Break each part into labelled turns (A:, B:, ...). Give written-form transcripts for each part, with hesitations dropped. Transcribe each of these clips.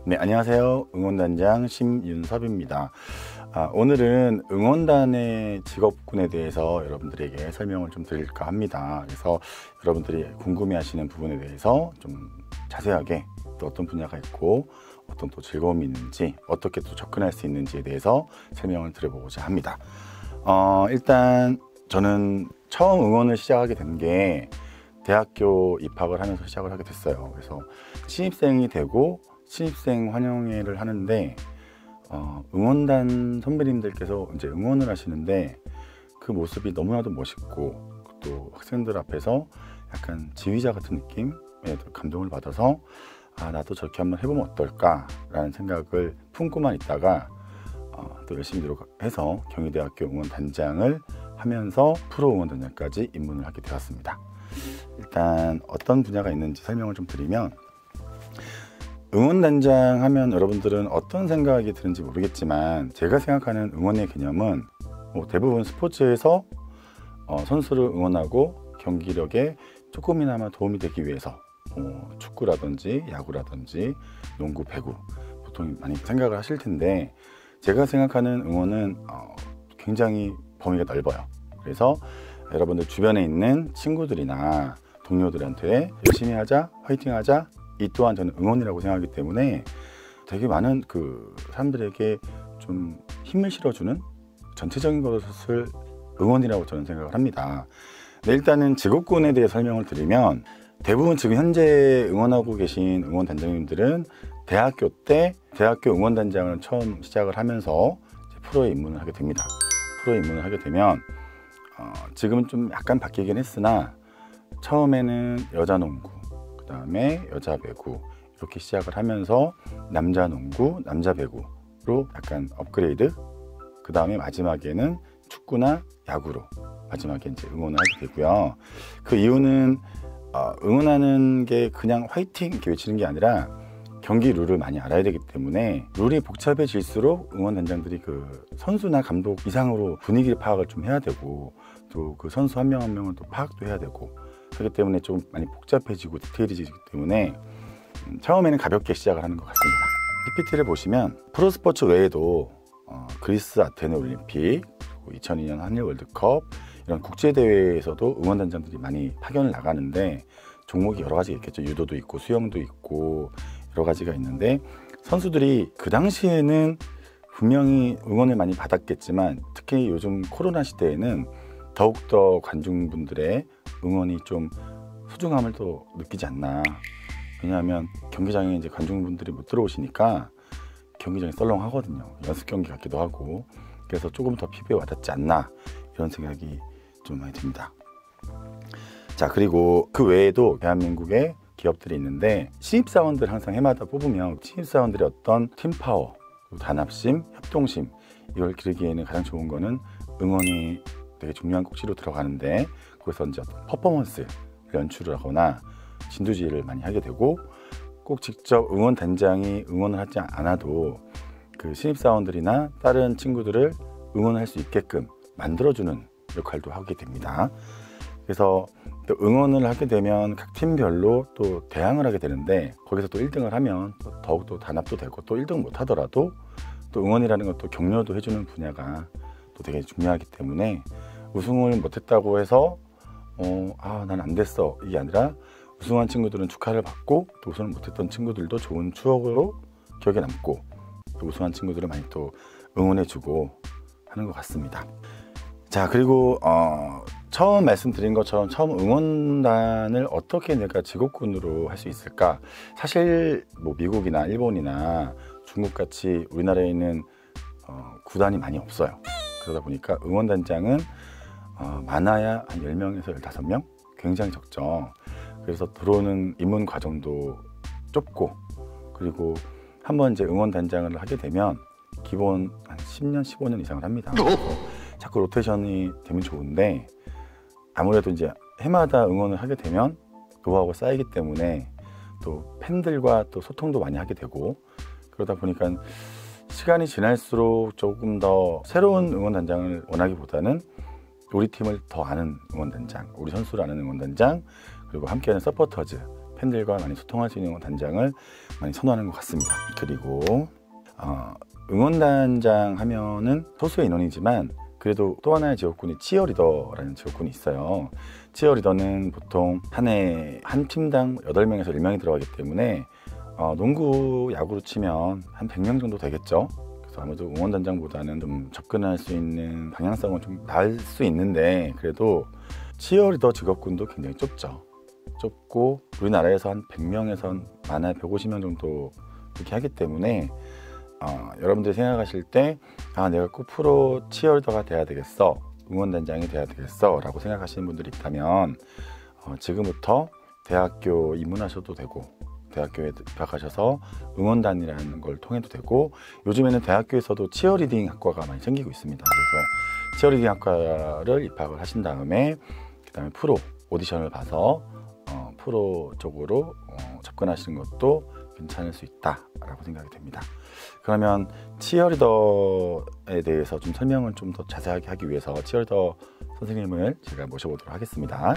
A: 네, 안녕하세요. 응원단장 심윤섭입니다. 오늘은 응원단의 직업군에 대해서 여러분들에게 설명을 좀 드릴까 합니다. 그래서 여러분들이 궁금해하시는 부분에 대해서 좀 자세하게 또 어떤 분야가 있고 어떤 또 즐거움이 있는지 어떻게 또 접근할 수 있는지에 대해서 설명을 드려보고자 합니다. 일단 저는 처음 응원을 시작하게 된 게 대학교 입학을 하면서 시작을 하게 됐어요. 그래서 신입생이 되고 신입생 환영회를 하는데 응원단 선배님들께서 이제 응원을 하시는데 그 모습이 너무나도 멋있고 또 학생들 앞에서 약간 지휘자 같은 느낌에 감동을 받아서 나도 저렇게 한번 해보면 어떨까 라는 생각을 품고만 있다가 또 열심히 노력해서 경희대학교 응원단장을 하면서 프로 응원단장까지 입문을 하게 되었습니다. 일단 어떤 분야가 있는지 설명을 좀 드리면, 응원단장 하면 여러분들은 어떤 생각이 드는지 모르겠지만 제가 생각하는 응원의 개념은 대부분 스포츠에서 선수를 응원하고 경기력에 조금이나마 도움이 되기 위해서 축구라든지 야구라든지 농구, 배구 보통 많이 생각을 하실 텐데, 제가 생각하는 응원은 굉장히 범위가 넓어요. 그래서 여러분들 주변에 있는 친구들이나 동료들한테 열심히 하자, 화이팅 하자, 이 또한 저는 응원이라고 생각하기 때문에 되게 많은 사람들에게 좀 힘을 실어주는 전체적인 것을 응원이라고 저는 생각을 합니다. 네, 일단은 직업군에 대해 설명을 드리면, 대부분 지금 현재 응원하고 계신 응원단장님들은 대학교 때 대학교 응원단장을 처음 시작을 하면서 프로에 입문을 하게 됩니다. 프로에 입문을 하게 되면 지금은 좀 약간 바뀌긴 했으나 처음에는 여자 농구, 그 다음에 여자 배구 이렇게 시작을 하면서 남자 농구, 남자 배구로 약간 업그레이드, 그 다음에 마지막에는 축구나 야구로 마지막에 이제 응원을 하게 되고요. 그 이유는 응원하는 게 그냥 화이팅 이렇게 외치는 게 아니라 경기 룰을 많이 알아야 되기 때문에, 룰이 복잡해질수록 응원단장들이 그 선수나 감독 이상으로 분위기를 파악을 좀 해야 되고 또 그 선수 한 명 한 명을 또 파악도 해야 되고 하기 때문에 좀 많이 복잡해지고 디테일해지기 때문에 처음에는 가볍게 시작을 하는 것 같습니다. PPT를 보시면 프로스포츠 외에도 그리스 아테네 올림픽, 그리고 2002년 한일 월드컵 이런 국제대회에서도 응원단장들이 많이 파견을 나가는데 종목이 여러 가지가 있겠죠. 유도도 있고 수영도 있고 여러 가지가 있는데, 선수들이 그 당시에는 분명히 응원을 많이 받았겠지만 특히 요즘 코로나 시대에는 더욱더 관중분들의 응원이 좀 소중함을 또 느끼지 않나. 왜냐하면 경기장에 이제 관중분들이 못 들어오시니까 경기장이 썰렁하거든요. 연습 경기 같기도 하고. 그래서 조금 더 피부에 와닿지 않나, 이런 생각이 좀 많이 듭니다. 자, 그리고 그 외에도 대한민국에 기업들이 있는데 신입사원들 항상 해마다 뽑으면 신입사원들의 어떤 팀파워, 단합심, 협동심, 이걸 기르기에는 가장 좋은 거는 응원이 되게 중요한 꼭지로 들어가는데, 그래서 이제 어떤 퍼포먼스를 연출을 하거나 진두지휘를 많이 하게 되고, 꼭 직접 응원단장이 응원을 하지 않아도 그 신입사원들이나 다른 친구들을 응원할 수 있게끔 만들어주는 역할도 하게 됩니다. 그래서 또 응원을 하게 되면 각 팀별로 또 대항을 하게 되는데, 거기서 또 1등을 하면 더욱더 단합도 되고, 또 1등 못 하더라도 또 응원이라는 것도 격려도 해주는 분야가 또 되게 중요하기 때문에, 우승을 못했다고 해서 난 안 됐어, 이게 아니라 우승한 친구들은 축하를 받고, 또 우승을 못했던 친구들도 좋은 추억으로 기억에 남고, 또 우승한 친구들을 많이 또 응원해주고 하는 것 같습니다. 자, 그리고 처음 말씀드린 것처럼 처음 응원단을 어떻게 내가 직업군으로 할 수 있을까? 사실 뭐 미국이나 일본이나 중국같이 우리나라에 있는 구단이 많이 없어요. 그러다 보니까 응원단장은 많아야 한 10명에서 15명? 굉장히 적죠. 그래서 들어오는 입문 과정도 좁고, 그리고 한번 이제 응원단장을 하게 되면 기본 한 10년, 15년 이상을 합니다. 자꾸 로테이션이 되면 좋은데, 아무래도 이제 해마다 응원을 하게 되면 노하우가 쌓이기 때문에 또 팬들과 또 소통도 많이 하게 되고, 그러다 보니까 시간이 지날수록 조금 더 새로운 응원단장을 원하기보다는 우리 팀을 더 아는 응원단장, 우리 선수를 아는 응원단장, 그리고 함께하는 서포터즈, 팬들과 많이 소통할 수 있는 단장을 많이 선호하는 것 같습니다. 그리고 응원단장 하면은 소수의 인원이지만 그래도 또 하나의 직업군이 치어리더라는 직업군이 있어요. 치어리더는 보통 한 해 한 팀당 8명에서 1명이 들어가기 때문에 농구, 야구로 치면 한 100명 정도 되겠죠. 그래서 아무래도 응원단장보다는 좀 접근할 수 있는 방향성은 좀 나을 수 있는데 그래도 치어리더 직업군도 굉장히 좁고 우리나라에서 한 100명에서 많아 150명 정도 이렇게 하기 때문에 여러분들이 생각하실 때 내가 꼭 프로 치어리더가 돼야 되겠어, 응원단장이 돼야 되겠어 라고 생각하시는 분들이 있다면 지금부터 대학교 입문하셔도 되고 대학교에 입학하셔서 응원단이라는 걸 통해도 되고 요즘에는 대학교에서도 치어리딩 학과가 많이 생기고 있습니다. 그래서 치어리딩 학과를 입학을 하신 다음에 그 다음에 프로 오디션을 봐서 프로 쪽으로 접근하시는 것도 괜찮을 수 있다라고 생각이 됩니다. 그러면 치어리더에 대해서 좀 설명을 좀 더 자세하게 하기 위해서 치어리더 선생님을 제가 모셔보도록 하겠습니다.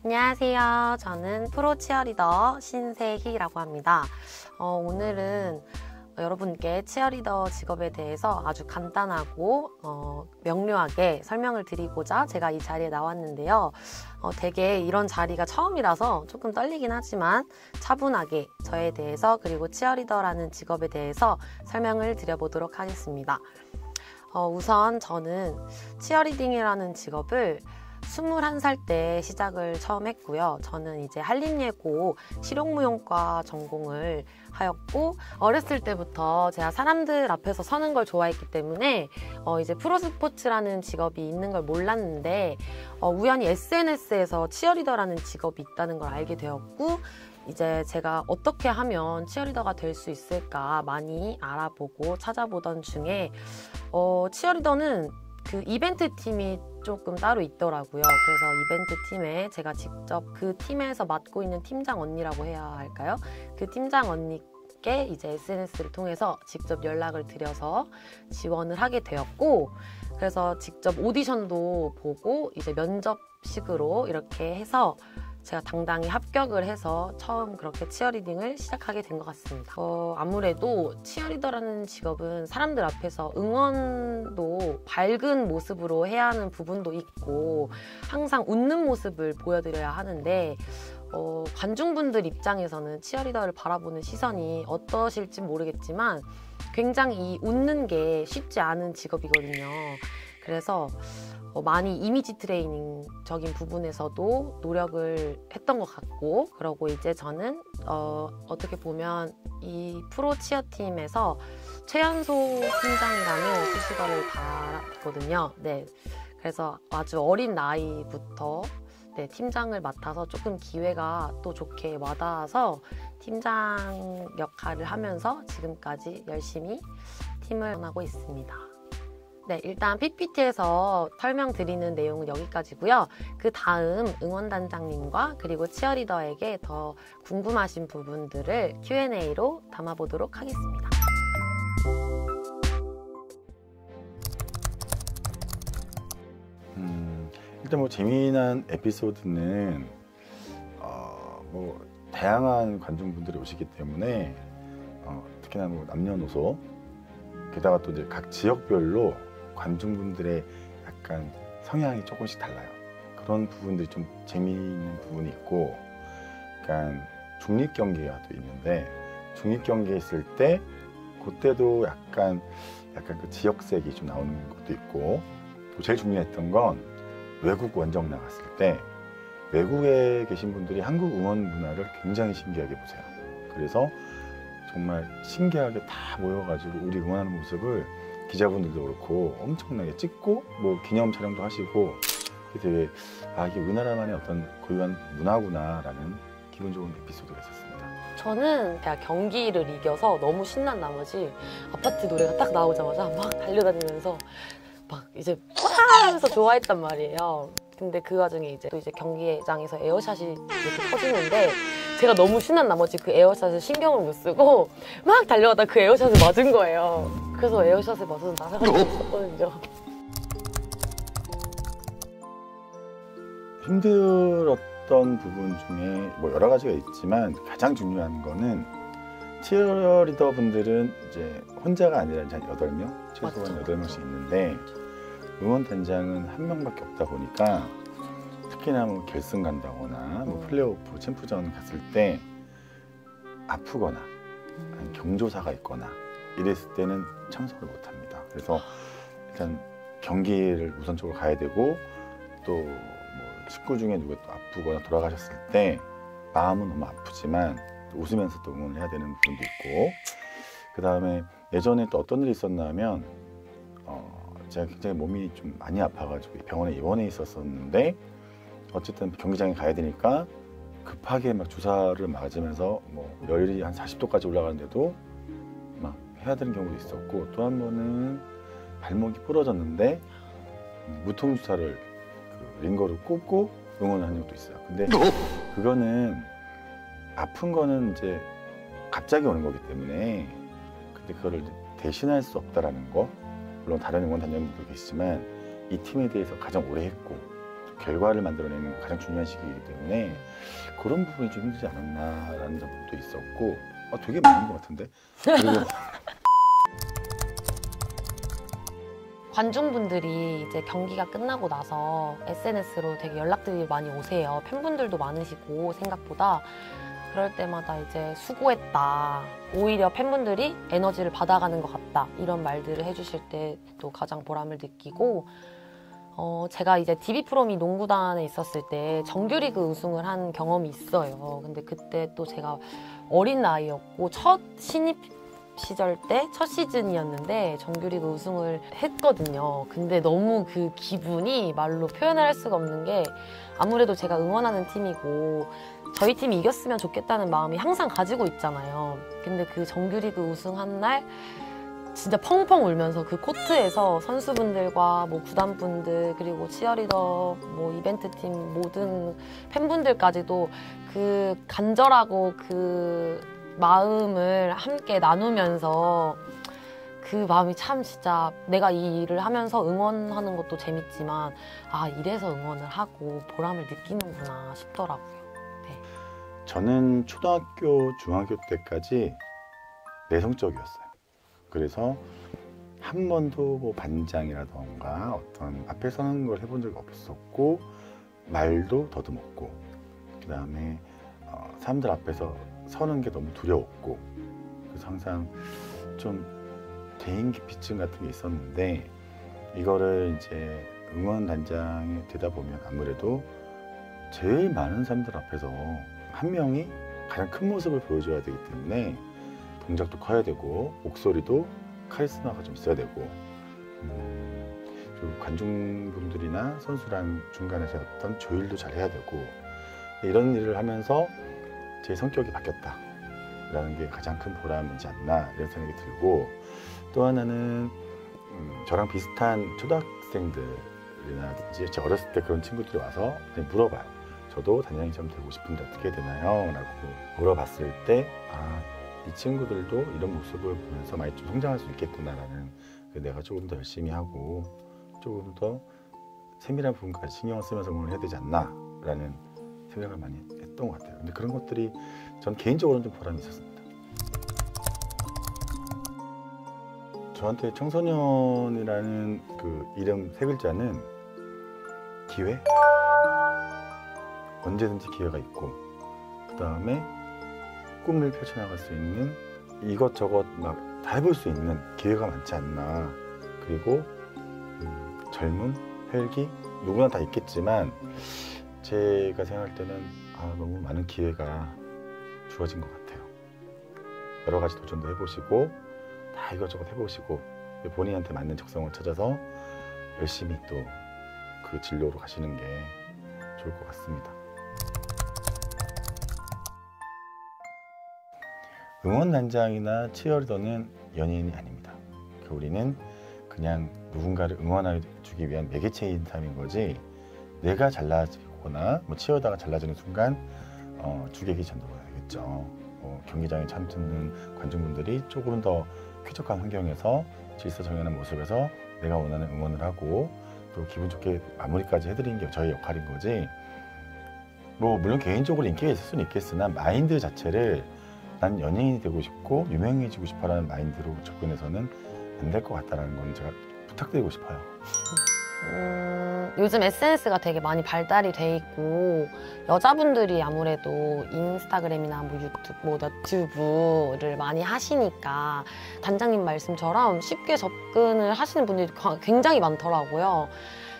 B: 안녕하세요. 저는 프로 치어리더 신세희라고 합니다. 오늘은 여러분께 치어리더 직업에 대해서 아주 간단하고 명료하게 설명을 드리고자 제가 이 자리에 나왔는데요. 되게 이런 자리가 처음이라서 조금 떨리긴 하지만 차분하게 저에 대해서 그리고 치어리더라는 직업에 대해서 설명을 드려보도록 하겠습니다. 우선 저는 치어리딩이라는 직업을 21살 때 시작을 처음 했고요. 저는 이제 한림예고 실용무용과 전공을 하였고 어렸을 때부터 제가 사람들 앞에서 서는 걸 좋아했기 때문에 이제 프로스포츠라는 직업이 있는 걸 몰랐는데 우연히 SNS에서 치어리더라는 직업이 있다는 걸 알게 되었고 이제 제가 어떻게 하면 치어리더가 될 수 있을까 많이 알아보고 찾아보던 중에 치어리더는 그 이벤트 팀이 조금 따로 있더라고요. 그래서 이벤트 팀에 제가 직접 그 팀에서 맡고 있는 팀장 언니라고 해야 할까요? 그 팀장 언니께 이제 SNS를 통해서 직접 연락을 드려서 지원을 하게 되었고 그래서 직접 오디션도 보고 이제 면접식으로 이렇게 해서 제가 당당히 합격을 해서 처음 그렇게 치어리딩을 시작하게 된 것 같습니다. 아무래도 치어리더라는 직업은 사람들 앞에서 응원도 밝은 모습으로 해야 하는 부분도 있고 항상 웃는 모습을 보여드려야 하는데 관중분들 입장에서는 치어리더를 바라보는 시선이 어떠실지 모르겠지만 굉장히 이 웃는 게 쉽지 않은 직업이거든요. 그래서 많이 이미지 트레이닝적인 부분에서도 노력을 했던 것 같고 그러고 이제 저는 어떻게 보면 이 프로 치어팀에서 최연소 팀장이라는 수식어를 받았거든요. 네, 그래서 아주 어린 나이부터 팀장을 맡아서 조금 기회가 또 좋게 와닿아서 팀장 역할을 하면서 지금까지 열심히 팀을 하고 있습니다. 네, 일단 PPT에서 설명드리는 내용은 여기까지고요. 그 다음 응원단장님과 그리고 치어리더에게 더 궁금하신 부분들을 Q&A로 담아보도록 하겠습니다.
A: 일단 뭐 재미난 에피소드는 다양한 관중분들이 오시기 때문에 특히나 뭐 남녀노소 게다가 또 이제 각 지역별로 관중분들의 약간 성향이 조금씩 달라요. 그런 부분들이 좀 재미있는 부분이 있고, 약간 중립 경기가 또 있는데 중립 경기에 있을 때 그때도 약간 그 지역색이 좀 나오는 것도 있고, 또 제일 중요했던 건 외국 원정 나갔을 때 외국에 계신 분들이 한국 응원 문화를 굉장히 신기하게 보세요. 그래서 정말 신기하게 다 모여가지고 우리 응원하는 모습을 기자분들도 그렇고 엄청나게 찍고 뭐 기념 촬영도 하시고 되게 이게 우리나라만의 어떤 고유한 문화구나라는 기분 좋은 에피소드가 있었습니다.
B: 저는 제가 경기를 이겨서 너무 신난 나머지 아파트 노래가 딱 나오자마자 막 달려다니면서 막 이제 와 하면서 좋아했단 말이에요. 근데 그 와중에 이제 또 이제 경기장에서 에어샷이 이렇게 터지는데 제가 너무 신난 나머지 그 에어샷을 신경을 못 쓰고 막 달려가다 그 에어샷을 맞은 거예요. 그래서 에어샷을 맞아서 날아가고 있었거든요. 힘들었던
A: 좋았던 부분 중에 뭐 여러 가지가 있지만 가장 중요한 거는 치어리더 분들은 이제 혼자가 아니라 이제 한 8명, 최소한
B: 맞죠,
A: 8명씩 있는데 응원단장은 한 명밖에 없다 보니까 특히나 뭐 결승 간다거나 뭐 플레이오프, 챔프전 갔을 때 아프거나 아니면 경조사가 있거나 이랬을 때는 참석을 못 합니다. 그래서 일단 경기를 우선적으로 가야 되고 또 뭐 식구 중에 누가 또 아프거나 돌아가셨을 때 마음은 너무 아프지만 또 웃으면서 또 응원을 해야 되는 부분도 있고 그 다음에 예전에 또 어떤 일이 있었나 하면 제가 굉장히 몸이 좀 많이 아파가지고 병원에 입원해 있었었는데 어쨌든 경기장에 가야 되니까 급하게 막 주사를 맞으면서 뭐 열이 한 40도까지 올라가는데도 막 해야 되는 경우도 있었고 또 한 번은 발목이 부러졌는데 무통 주사를 그 링거를 꽂고 응원하는 적도 있어요. 근데 그거는 아픈 거는 이제 갑자기 오는 거기 때문에 근데 그거를 대신할 수 없다라는 거 물론 다른 응원단장님도 계시지만 이 팀에 대해서 가장 오래 했고 결과를 만들어내는 가장 중요한 시기이기 때문에 그런 부분이 좀 힘들지 않았나라는 점도 있었고 되게 많은 것 같은데 그리고
B: 관중분들이 이제 경기가 끝나고 나서 SNS로 되게 연락들이 많이 오세요. 팬분들도 많으시고 생각보다 그럴 때마다 이제 수고했다. 오히려 팬분들이 에너지를 받아가는 것 같다. 이런 말들을 해주실 때 또 가장 보람을 느끼고 제가 이제 DB프로미 농구단에 있었을 때 정규리그 우승을 한 경험이 있어요. 근데 그때 또 제가 어린 나이였고 첫 신입 시절 때 첫 시즌이었는데 정규리그 우승을 했거든요. 근데 너무 그 기분이 말로 표현을 할 수가 없는 게 아무래도 제가 응원하는 팀이고 저희 팀이 이겼으면 좋겠다는 마음이 항상 가지고 있잖아요. 근데 그 정규리그 우승한 날 진짜 펑펑 울면서 그 코트에서 선수분들과 뭐 구단분들 그리고 치어리더 뭐 이벤트팀 모든 팬분들까지도 그 간절하고 그 마음을 함께 나누면서 그 마음이 참 진짜 내가 이 일을 하면서 응원하는 것도 재밌지만 이래서 응원을 하고 보람을 느끼는구나 싶더라고요. 네.
A: 저는 초등학교, 중학교 때까지 내성적이었어요. 그래서 한 번도 뭐 반장이라던가 어떤 앞에 서는 걸 해본 적이 없었고 말도 더듬었고 그 다음에 사람들 앞에서 서는 게 너무 두려웠고 그래서 항상 좀 대인기피증 같은 게 있었는데 이거를 이제 응원단장이 되다 보면 아무래도 제일 많은 사람들 앞에서 한 명이 가장 큰 모습을 보여줘야 되기 때문에 동작도 커야 되고 목소리도 카리스마가 좀 있어야 되고 그리고 관중분들이나 선수랑 중간에서 어떤 조율도 잘 해야 되고 이런 일을 하면서 제 성격이 바뀌었다라는 게 가장 큰 보람이지 않나 이런 생각이 들고 또 하나는 저랑 비슷한 초등학생들이나 제 어렸을 때 그런 친구들이 와서 그냥 물어봐요. 저도 단장이처럼 되고 싶은데 어떻게 해야 되나요? 라고 물어봤을 때 이 친구들도 이런 모습을 보면서 많이 좀 성장할 수 있겠구나라는 내가 조금 더 열심히 하고 조금 더 세밀한 부분까지 신경을 쓰면서 응원을 해야 되지 않나라는 생각을 많이 했던 것 같아요. 근데 그런 것들이 전 개인적으로는 좀 보람이 있었습니다. 저한테 청소년이라는 그 이름 3글자는 기회? 언제든지 기회가 있고 그 다음에 꿈을 펼쳐나갈 수 있는 이것저것 막 다 해볼 수 있는 기회가 많지 않나 그리고 젊음, 혈기 누구나 다 있겠지만 제가 생각할 때는 너무 많은 기회가 주어진 것 같아요. 여러 가지 도전도 해보시고 다 이것저것 해보시고 본인한테 맞는 적성을 찾아서 열심히 또 그 진로로 가시는 게 좋을 것 같습니다. 응원단장이나 치어리더는 연예인이 아닙니다. 우리는 그냥 누군가를 응원해주기 위한 매개체인 삶인 거지 내가 잘나지거나 뭐 치어리더가 잘나지는 순간 주객이 전도가 되겠죠. 경기장에 참듣는 관중분들이 조금 더 쾌적한 환경에서 질서정연한 모습에서 내가 원하는 응원을 하고 또 기분 좋게 마무리까지 해드리는 게 저희 역할인 거지 뭐 물론 개인적으로 인기가 있을 수는 있겠으나 마인드 자체를 난 연예인이 되고 싶고 유명해지고 싶어라는 마인드로 접근해서는 안 될 것 같다라는 건 제가 부탁드리고 싶어요.
B: 요즘 SNS가 되게 많이 발달이 돼 있고 여자분들이 아무래도 인스타그램이나 뭐 너튜브를 많이 하시니까 단장님 말씀처럼 쉽게 접근을 하시는 분들이 굉장히 많더라고요.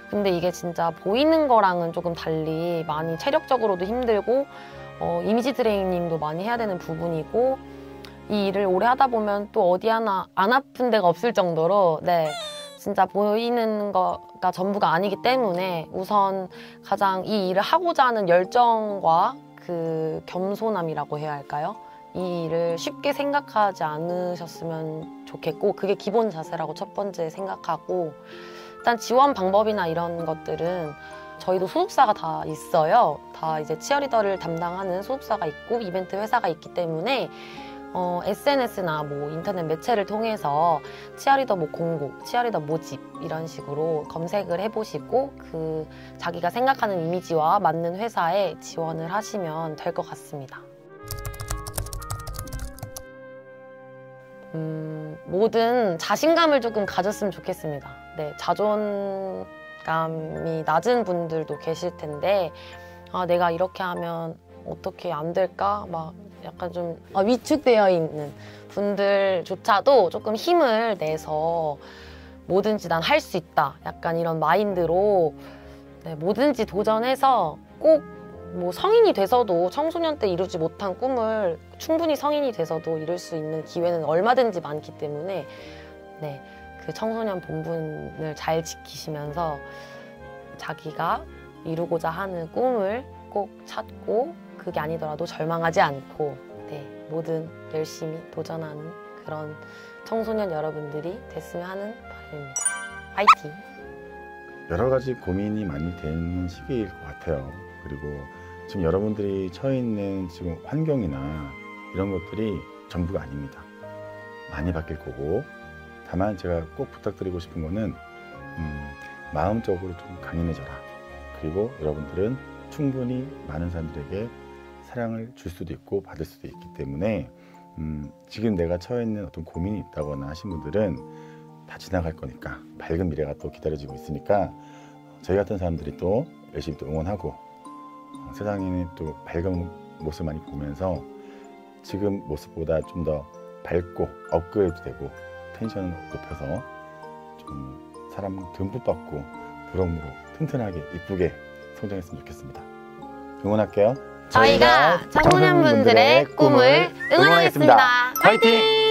B: 근데 이게 진짜 보이는 거랑은 조금 달리 많이 체력적으로도 힘들고 이미지 트레이닝도 많이 해야 되는 부분이고 이 일을 오래 하다 보면 또 어디 하나 안 아픈 데가 없을 정도로 진짜 보이는 거가 전부가 아니기 때문에 우선 가장 이 일을 하고자 하는 열정과 그 겸손함이라고 해야 할까요? 이 일을 쉽게 생각하지 않으셨으면 좋겠고 그게 기본 자세라고 첫 번째 생각하고 일단 지원 방법이나 이런 것들은 저희도 소속사가 다 있어요. 다 이제 치어리더를 담당하는 소속사가 있고 이벤트 회사가 있기 때문에 SNS나 뭐 인터넷 매체를 통해서 치어리더 뭐 공고, 치어리더 모집 이런 식으로 검색을 해보시고 그 자기가 생각하는 이미지와 맞는 회사에 지원을 하시면 될 것 같습니다. 뭐든 자신감을 조금 가졌으면 좋겠습니다. 네, 자존감이 낮은 분들도 계실 텐데 내가 이렇게 하면 어떻게 안 될까? 막 약간 좀 위축되어 있는 분들조차도 조금 힘을 내서 뭐든지 난 할 수 있다. 약간 이런 마인드로 뭐든지 도전해서 꼭 뭐 성인이 돼서도 청소년 때 이루지 못한 꿈을 충분히 성인이 돼서도 이룰 수 있는 기회는 얼마든지 많기 때문에 그 청소년 본분을 잘 지키시면서 자기가 이루고자 하는 꿈을 꼭 찾고 그게 아니더라도 절망하지 않고 뭐든 열심히 도전하는 그런 청소년 여러분들이 됐으면 하는 바람입니다. 화이팅!
A: 여러 가지 고민이 많이 되는 시기일 것 같아요. 그리고 지금 여러분들이 처해 있는 지금 환경이나 이런 것들이 전부가 아닙니다. 많이 바뀔 거고 다만 제가 꼭 부탁드리고 싶은 거는 마음적으로 좀 강인해져라. 그리고 여러분들은 충분히 많은 사람들에게 사랑을 줄 수도 있고 받을 수도 있기 때문에 지금 내가 처해 있는 어떤 고민이 있다거나 하신 분들은 다 지나갈 거니까 밝은 미래가 또 기다려지고 있으니까 저희 같은 사람들이 또 열심히 또 응원하고 세상에는 또 밝은 모습 많이 보면서 지금 모습보다 좀 더 밝고 업그레이드 되고 텐션을 높여서 좀 사람 듬뿍 받고 무럭무럭 튼튼하게 이쁘게 성장했으면 좋겠습니다. 응원할게요.
B: 저희가 청소년분들의 꿈을 응원하겠습니다. 화이팅!